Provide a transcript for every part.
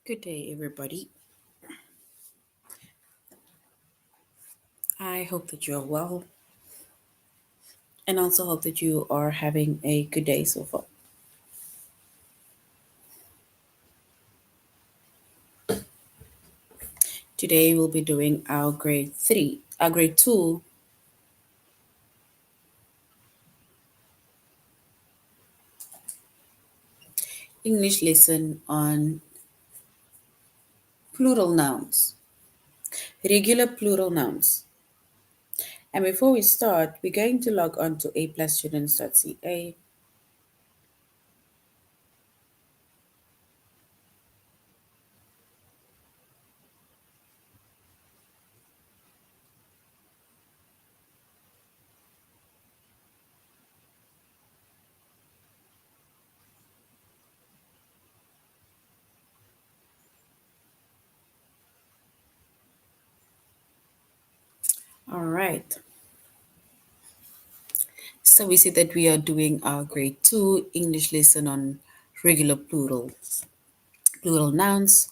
Good day, everybody. I hope that you're well and also hope that you are having a good day so far. Today, we'll be doing our grade 2 English lesson on plural nouns, regular plural nouns. And before we start, we're going to log on to aplusstudents.ca. All right. So we see that we are doing our grade 2 English lesson on regular plural nouns.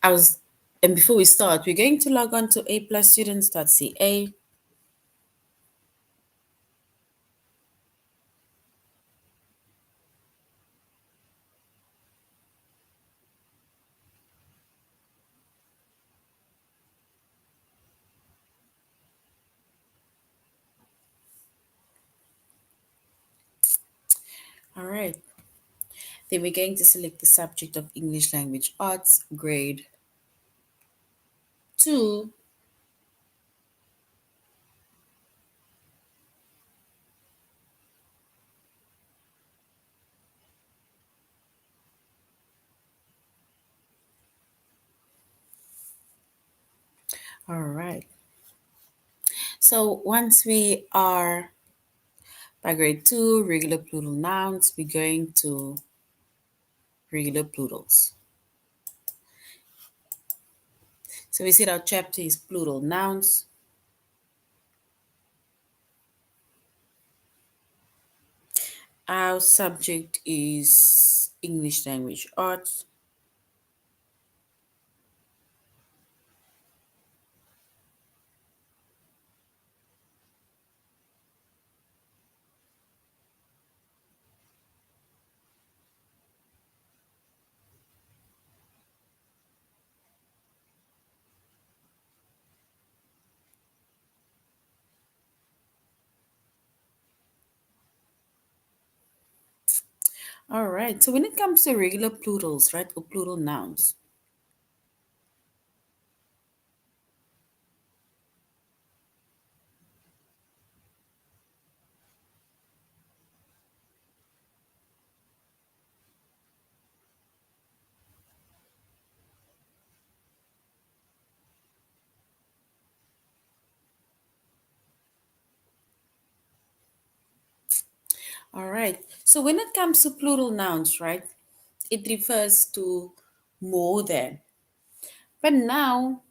I was and before we start, we're going to log on to aplusstudents.ca. All right. Then we're going to select the subject of English Language Arts, grade 2. All right. So once we are by grade 2, regular plural nouns, we're going to regular plurals. So we said our chapter is plural nouns. Our subject is English Language Arts. All right. So when it comes to regular plurals, right, or plural nouns, all right. So when it comes to plural nouns, right, it refers to more than. But now,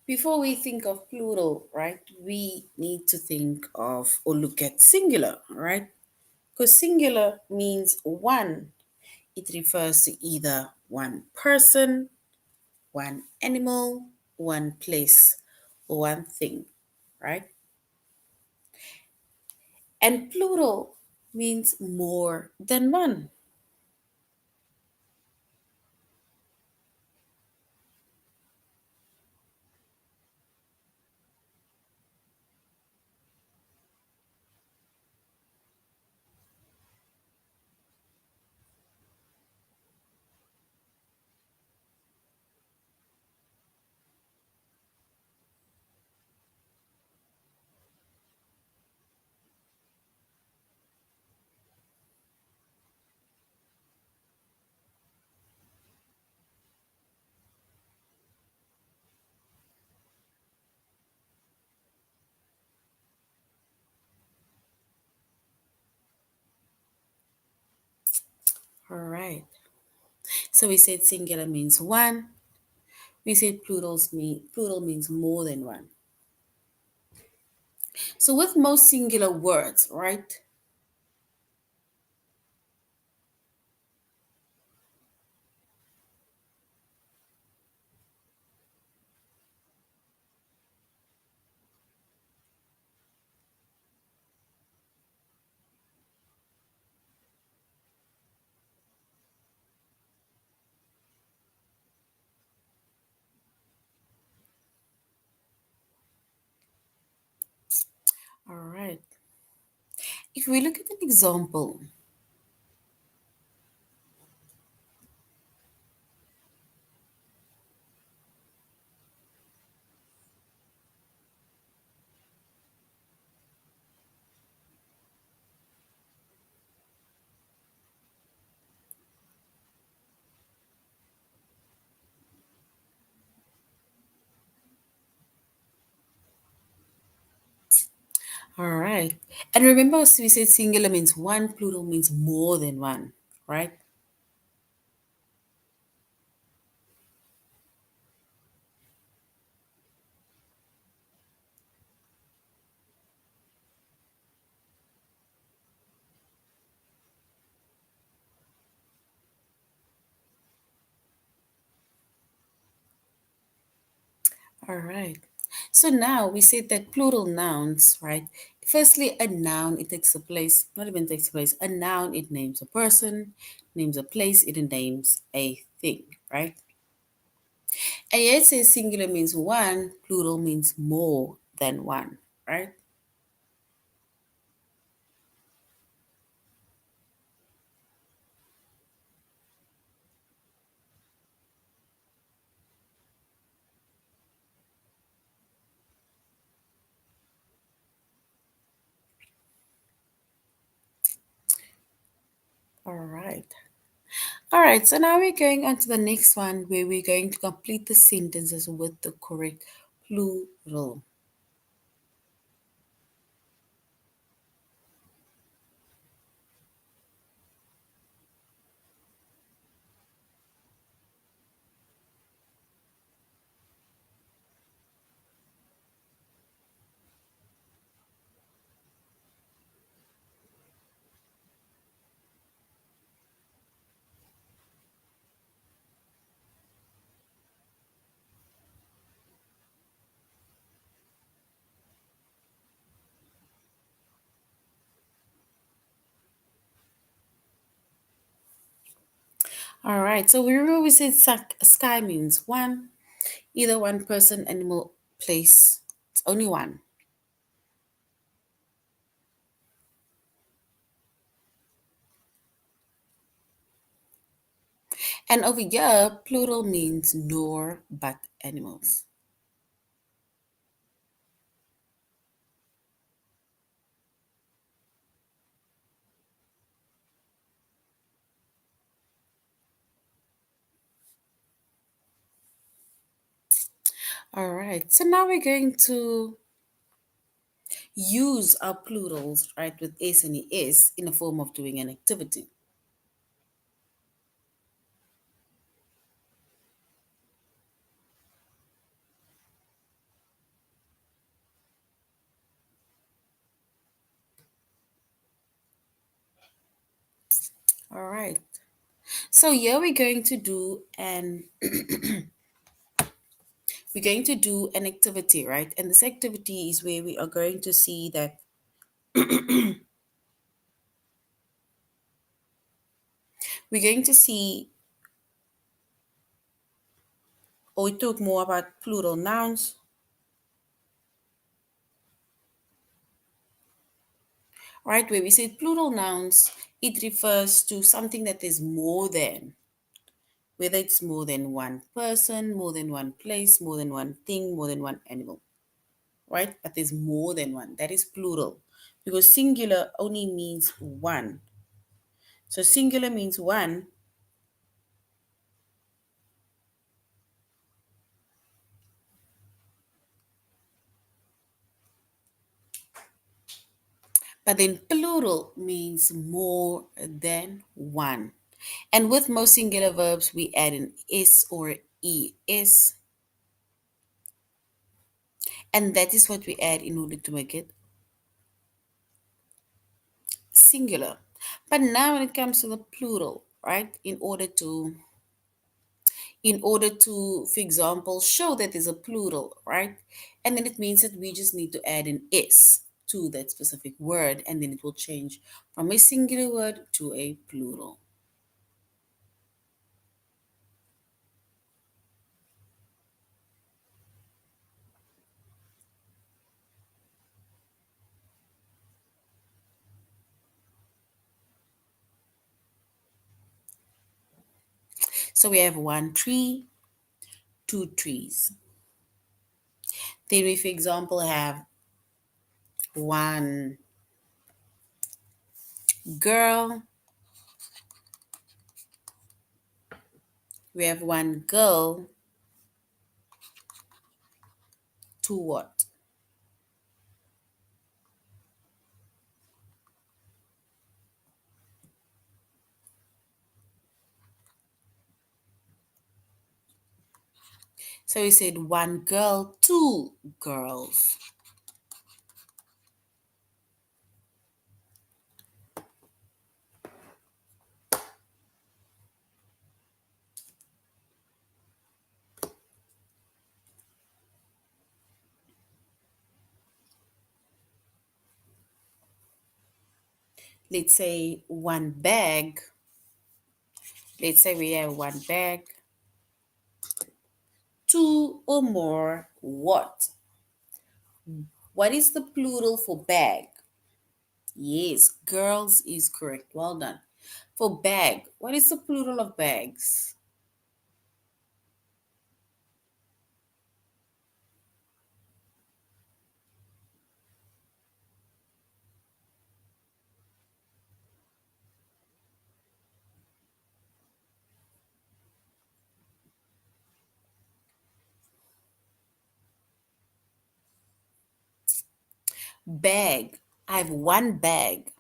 before we think of plural, right, we need to think of or look at singular, right? Because singular means one. It refers to either one person, one animal, one place, or one thing, right? And plural means more than one. All right. So we said singular means one. We said plural means more than one. So with most singular words, right? All right. If we look at an example, all right. And remember, we said singular means one, plural means more than one, right? All right. So now we said that plural nouns, right? Firstly, a noun, it takes a place, not even takes a place. A noun, it names a person, names a place, it names a thing, right? And yet it says singular means one, plural means more than one, right? All right. All right, so now we're going on to the next one where we're going to complete the sentences with the correct plural. All right, so we remember we said sky means one, either one person, animal, place. It's only one. And over here, plural means nor but animals. All right, so now we're going to use our plurals, right, with s and es in a form of doing an activity. All right, so here we're going to do an activity, right? And this activity is where we are going to see that we're going to see, or we talk more about plural nouns, right? Where we say plural nouns, it refers to something that is more than, whether it's more than one person, more than one place, more than one thing, more than one animal, right? But there's more than one. That is plural because singular only means one. So singular means one, but then plural means more than one. And with most singular verbs, we add an s or es, and that is what we add in order to make it singular. But now when it comes to the plural, right, in order to, for example, show that there's a plural, right? And then it means that we just need to add an s to that specific word, and then it will change from a singular word to a plural. So we have one tree, two trees. Then we, for example, have one girl. We have one girl, two what? So we said one girl, two girls. Let's say one bag. Let's say we have one bag, two or more what? What is the plural for bag? Yes, girls is correct. Well done. For bag, what is the plural of bags? Bag. I have one bag.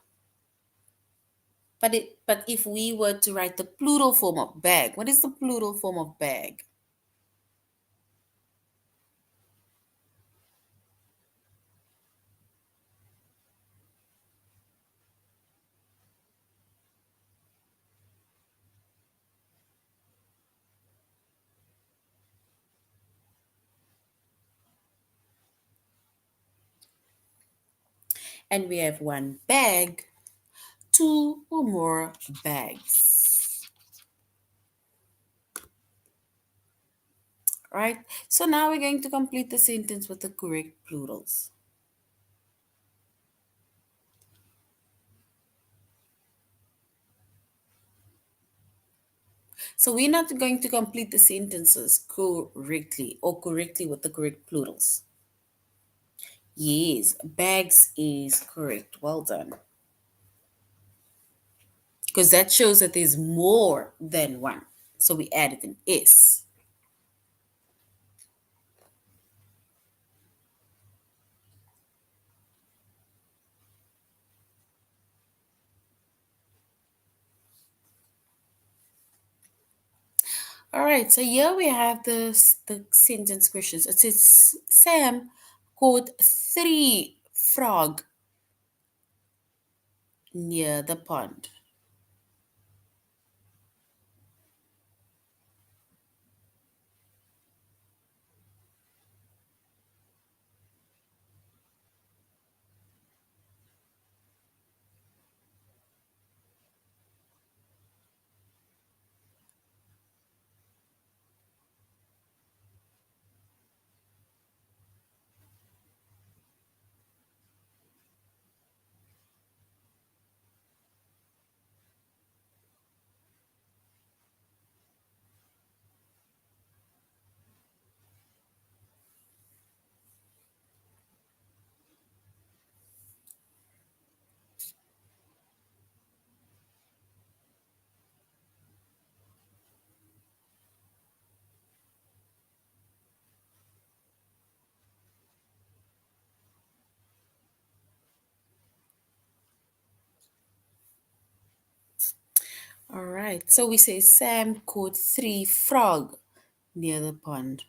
But if we were to write the plural form of bag, what is the plural form of bag? And we have one bag, two or more bags. Right? So now we're going to complete the sentence with the correct plurals. So we're not going to complete the sentences correctly or correctly with the correct plurals. Yes, bags is correct. Well done. Because that shows that there's more than one. So we added an S. All right, so here we have the sentence questions. It says Sam caught three frog near the pond. All right, so we say Sam caught three frog near the pond.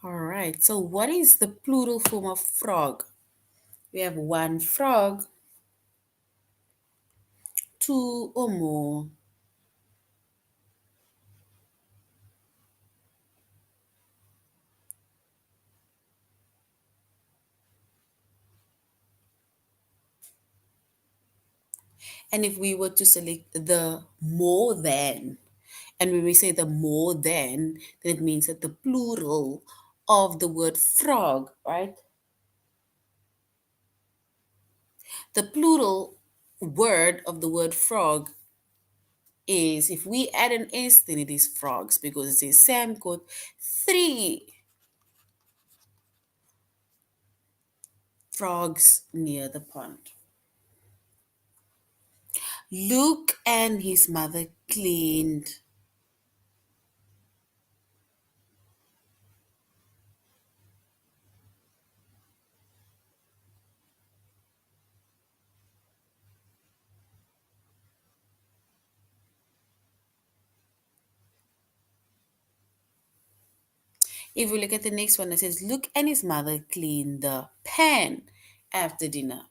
All right. So, what is the plural form of frog? We have one frog, two or more. And if we were to select the more than, and when we say the more than, then it means that the plural of the word frog, right? The plural word of the word frog is, if we add an S, then it is frogs, because it says Sam caught three frogs near the pond. Luke and his mother cleaned. If we look at the next one, it says Luke and his mother cleaned the pan after dinner.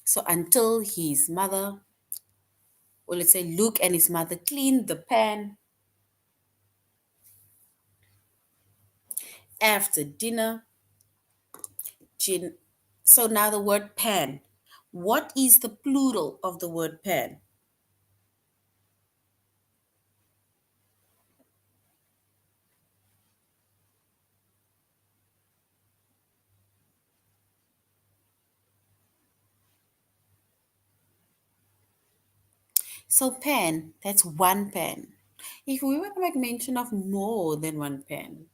So until his mother, or let's say Luke and his mother cleaned the pan after dinner. Gin. So now the word pan. What is the plural of the word pan? So pan, that's one pan. If we were to make mention of more than one pan,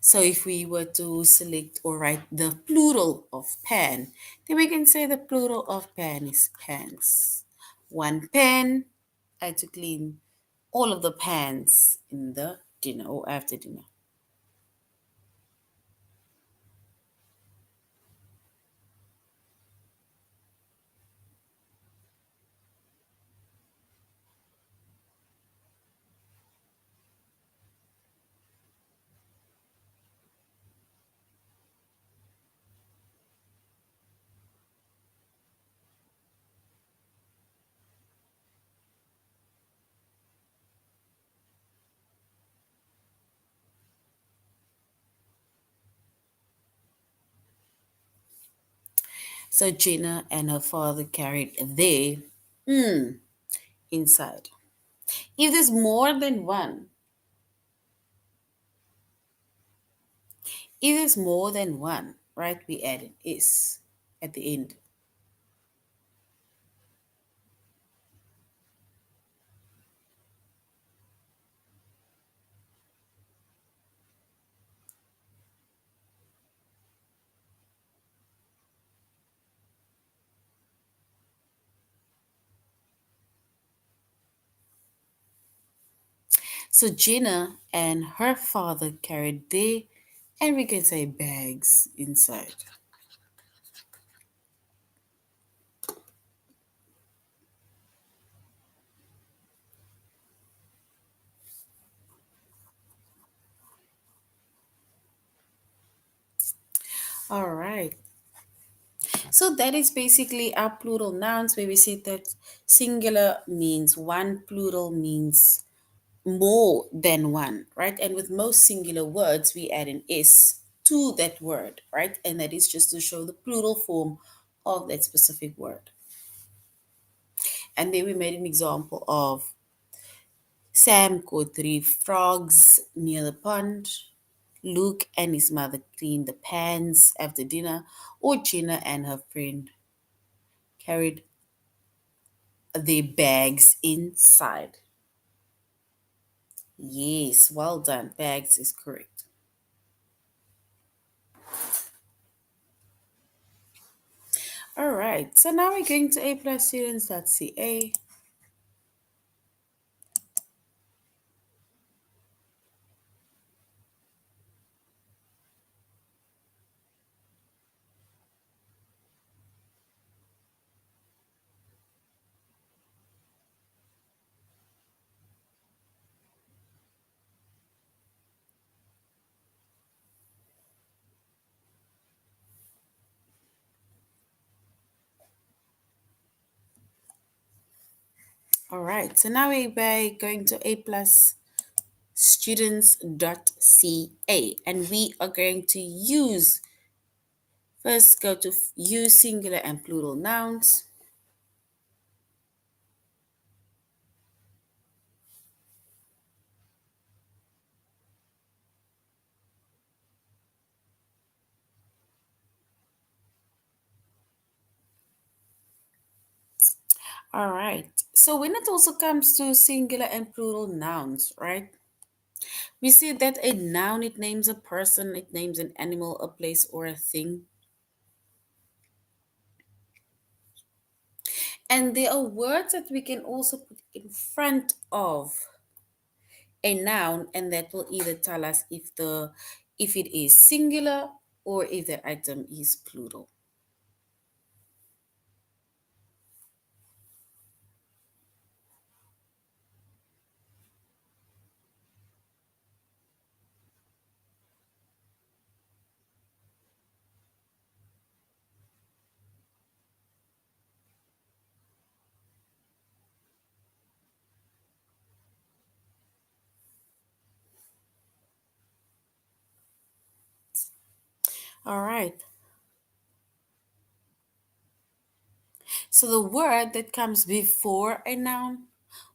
so if we were to select or write the plural of pan, then we can say the plural of pan is pans. One pan, I had to clean all of the pans in the dinner or after dinner. So Jenna and her father carried they inside. If there's more than one, if there's more than one, right, we add an is at the end. So Jenna and her father carried their, and we can say bags inside. All right. So that is basically our plural nouns where we say that singular means one, plural means more than one, right? And with most singular words, we add an S to that word, right? And that is just to show the plural form of that specific word. And then we made an example of Sam caught three frogs near the pond. Luke and his mother cleaned the pans after dinner. Or Gina and her friend carried their bags inside. Yes, well done. Bags is correct. All right, so now we're going to aplusstudents.ca. All right, so now we're going to aplusstudents.ca and we are going to use, first go to use singular and plural nouns. All right, so when it also comes to singular and plural nouns, right? We see that a noun, it names a person, it names an animal, a place, or a thing. And there are words that we can also put in front of a noun, and that will either tell us if it is singular or if the item is plural. All right. So the word that comes before a noun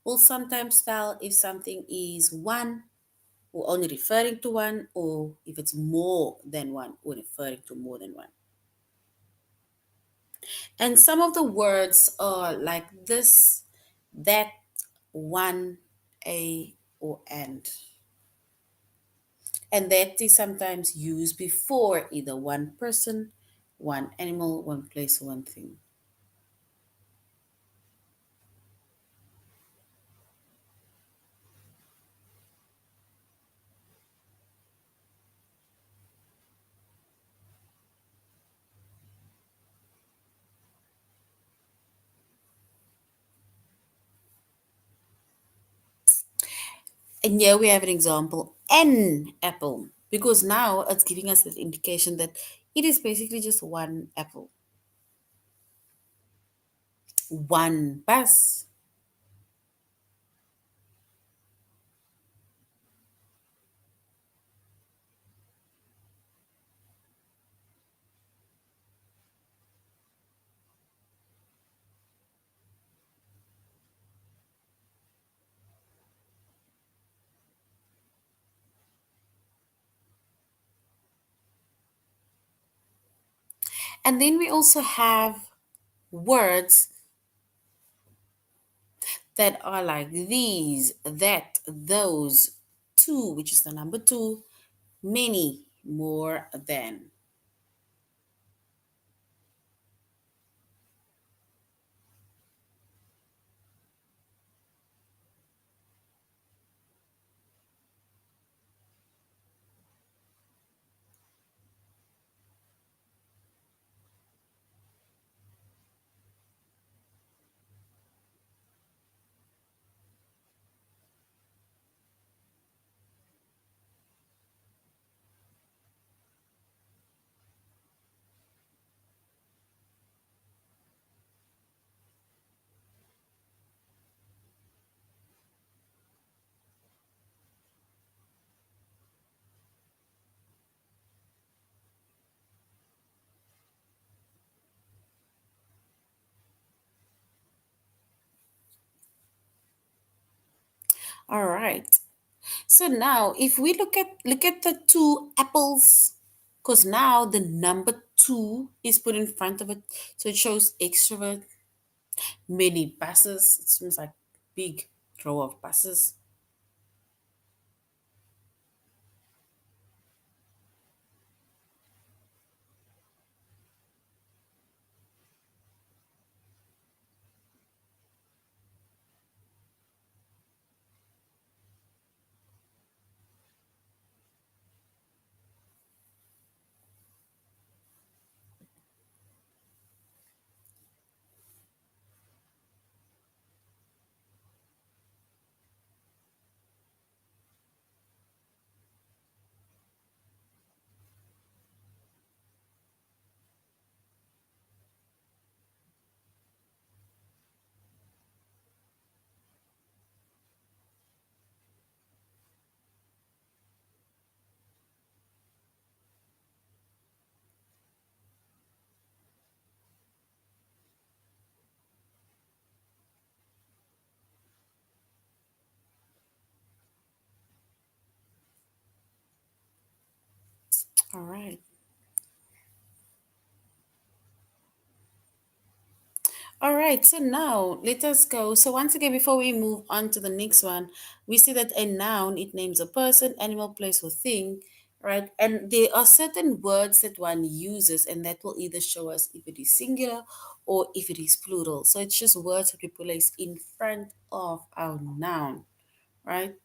will sometimes tell if something is one or only referring to one, or if it's more than one or referring to more than one. And some of the words are like this, that, one, a, or and. And that is sometimes used before either one person, one animal, one place, or one thing. And here we have an example, an apple, because now it's giving us that indication that it is basically just one apple, one bus. And then we also have words that are like these, that, those, two, which is the number two, many, more than. All right. So now if we look at the two apples, because now the number two is put in front of it. So it shows extrovert, many buses. It seems like big row of buses. All right. All right, so now let us go. So once again, before we move on to the next one, we see that a noun, it names a person, animal, place, or thing, right? And there are certain words that one uses, and that will either show us if it is singular or if it is plural. So it's just words that we place in front of our noun, right?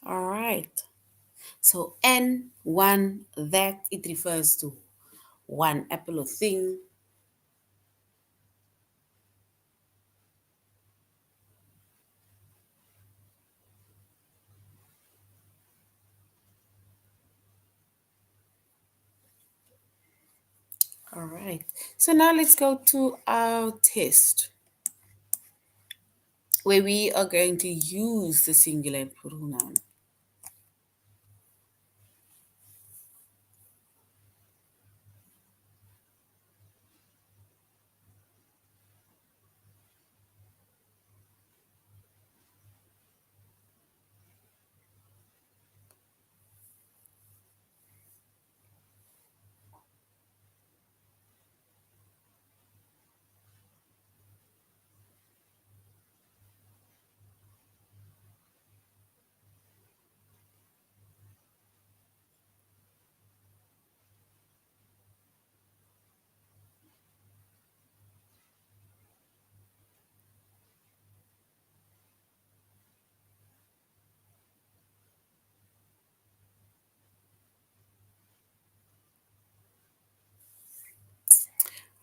All right. So N, one, that, it refers to one apple or thing. All right. So now let's go to our test where we are going to use the singular and plural noun.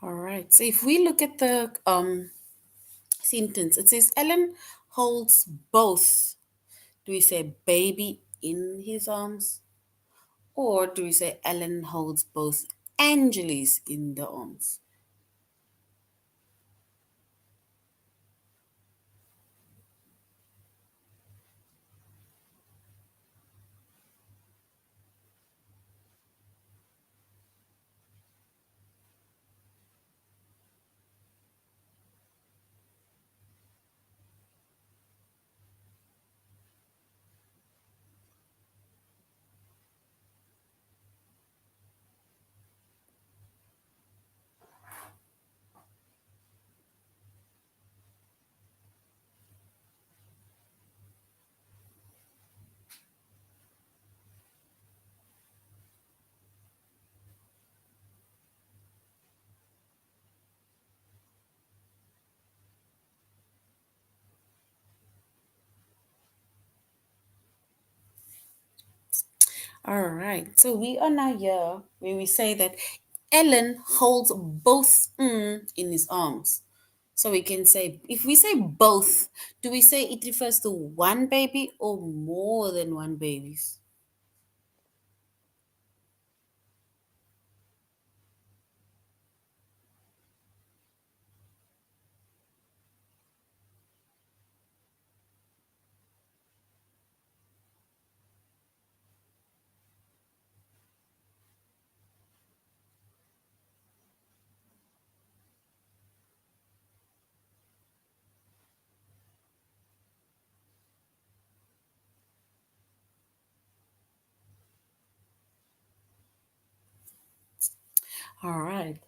All right. So if we look at the sentence, it says Ellen holds both. Do we say baby in his arms? Or do we say Ellen holds both Angeles in the arms? All right. So we are now here where we say that Ellen holds both in his arms. So we can say, if we say both, do we say it refers to one baby or more than one babies? All right.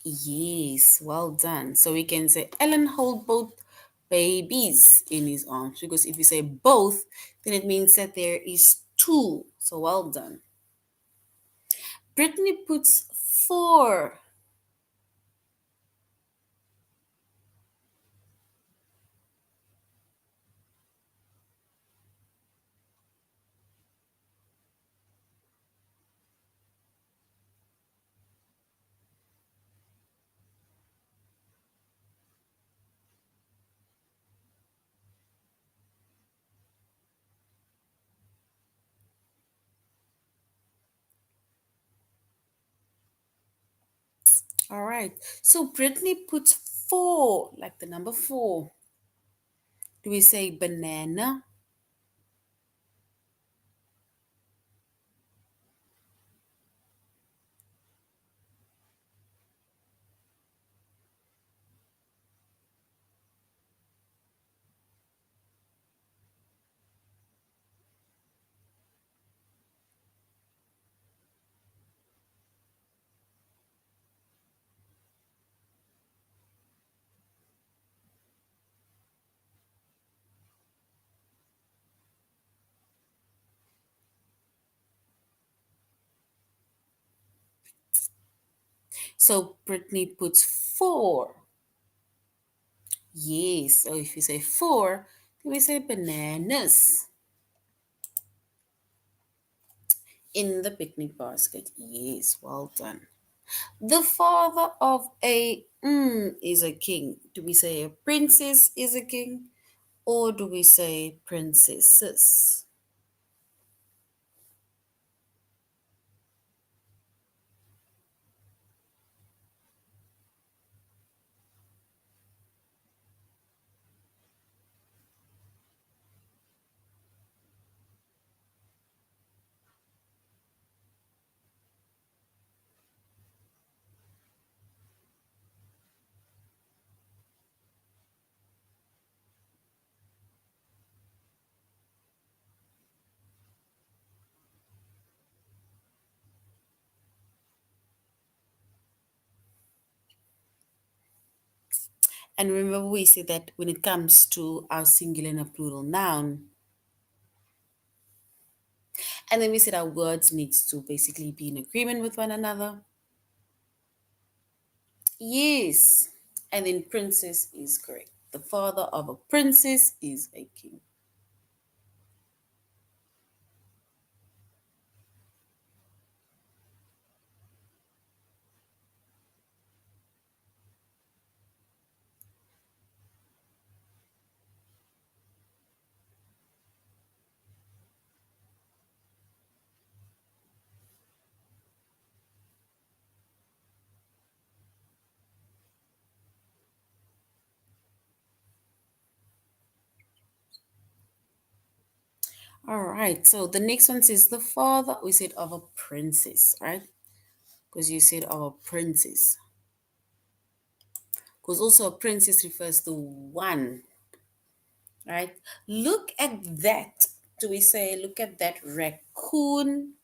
Yes, well done. So we can say Ellen hold both babies in his arms, because if you say both, then it means that there is two. So well done. Brittany puts four. All right. So Brittany puts four, like the number four. Do we say banana? So Brittany puts four. Yes. So if you say four, then we say bananas in the picnic basket. Yes, well done. The father of a is a king. Do we say a princess is a king, or do we say princesses? And remember, we say that when it comes to our singular and a plural noun, and then we said our words needs to basically be in agreement with one another. Yes. And then princess is correct. The father of a princess is a king. All right. So the next one says the father, we said of a princess, right? Because you said of a princess. Because also a princess refers to one, right? Look at that. Do we say, look at that raccoon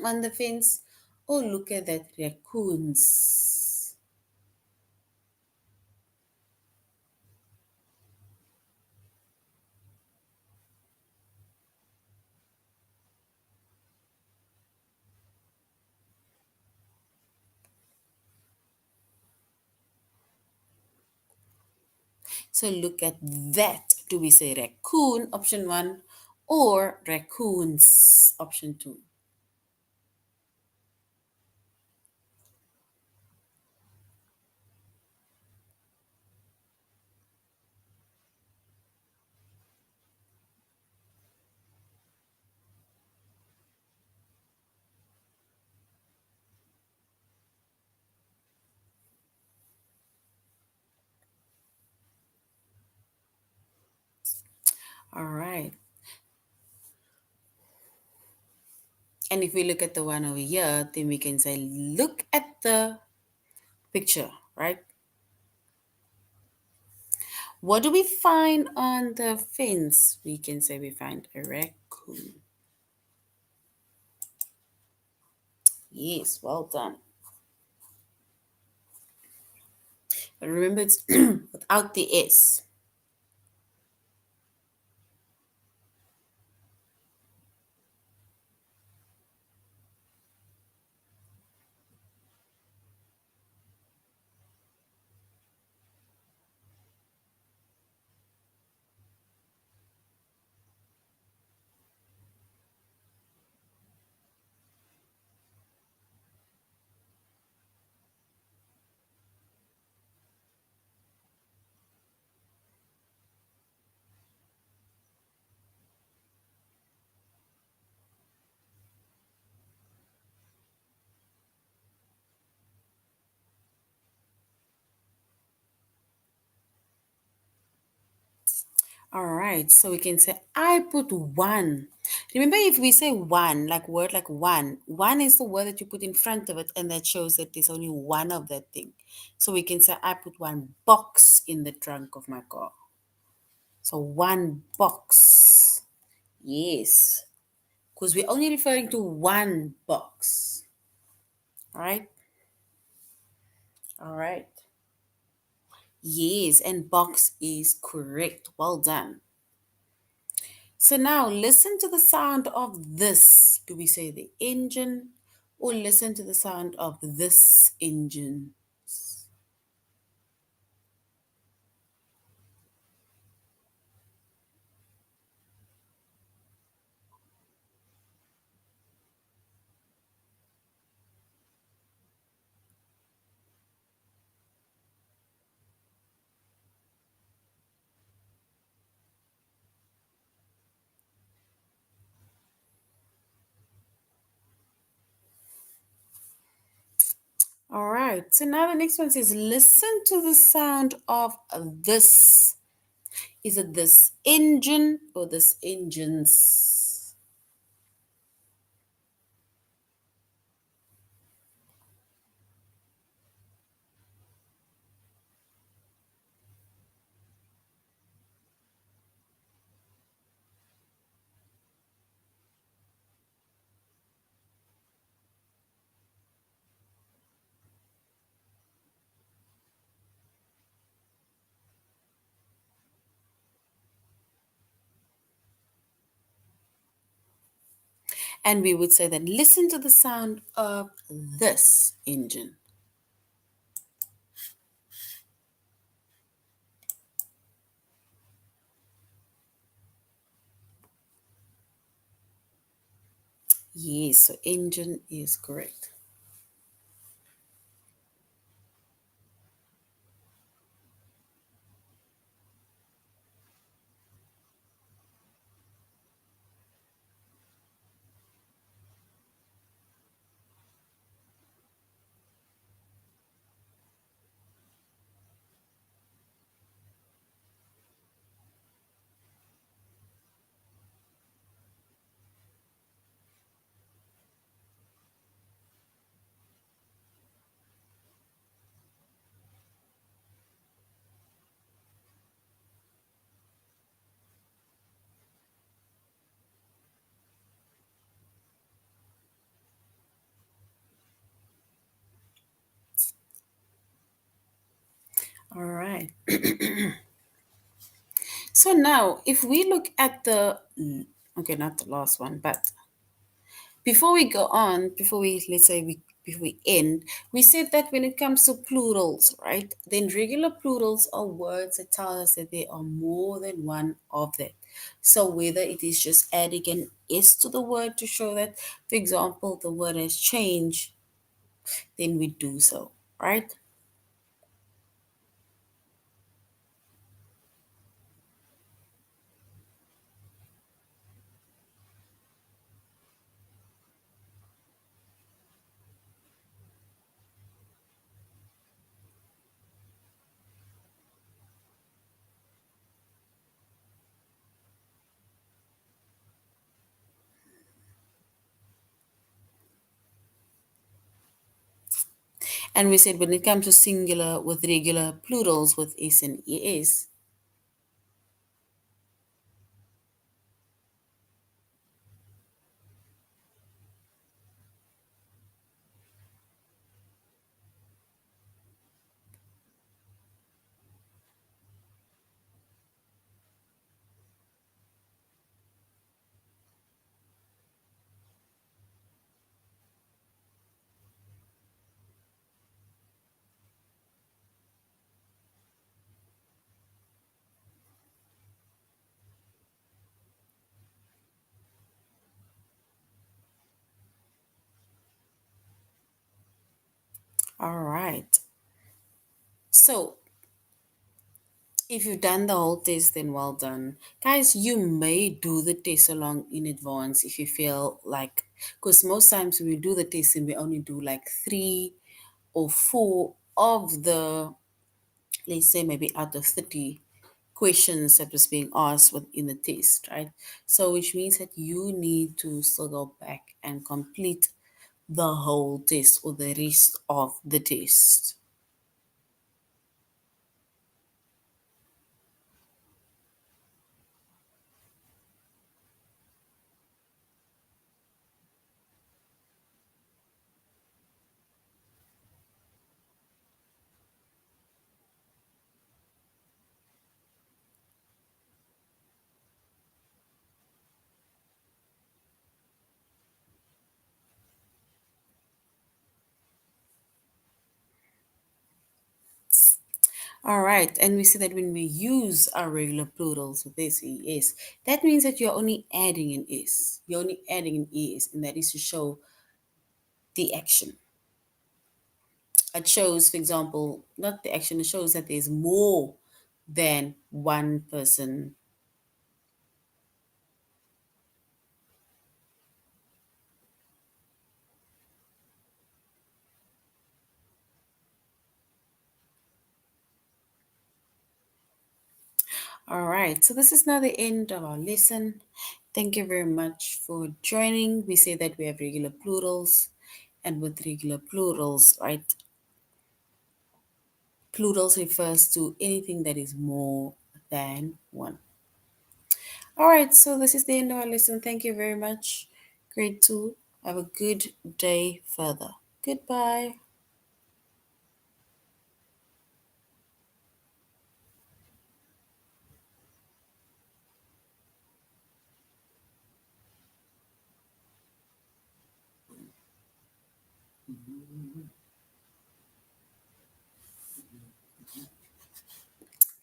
on the fence? Or look at that raccoons? So look at that. Do we say raccoon, option one, or raccoons, option two? All right. And if we look at the one over here, then we can say, look at the picture, right? What do we find on the fence? We can say we find a raccoon. Yes, well done. But remember, it's without the S. All right, so we can say, I put one. Remember, if we say one, like word like one is the word that you put in front of it, and that shows that there's only one of that thing. So we can say, I put one box in the trunk of my car. So one box. Yes, because we're only referring to one box. All right, all right. Yes, and box is correct. Well done. So now listen to the sound of this. Do we say the engine or listen to the sound of this engine? All right. So now the next one says listen to the sound of this. Is it this engine or this engines? And we would say that listen to the sound of this engine. Yes, so engine is correct. All right. So now, if we look at the, okay, not the last one, but before we go on, before we, let's say, before we end, we said that when it comes to plurals, right, then regular plurals are words that tell us that there are more than one of them. So whether it is just adding an S to the word to show that, for example, the word has changed, then we do so, right? And we said when it comes to singular with regular plurals with s and es. All right. So if you've done the whole test, then well done. Guys, you may do the test along in advance if you feel like, because most times when we do the test and we only do like three or four of the, let's say maybe out of 30 questions that was being asked within the test, right? So which means that you need to still go back and complete the whole test or the rest of the test. All right, and we see that when we use our regular plurals with this es, that means that you're only adding an is. You're only adding an es, and that is to show the action. It shows, for example, not the action, it shows that there's more than one person. All right, so this is now the end of our lesson. Thank you very much for joining. We say that we have regular plurals, and with regular plurals, right? Plurals refers to anything that is more than one. All right, so this is the end of our lesson. Thank you very much. Grade 2. Have a good day further. Goodbye.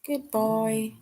Goodbye.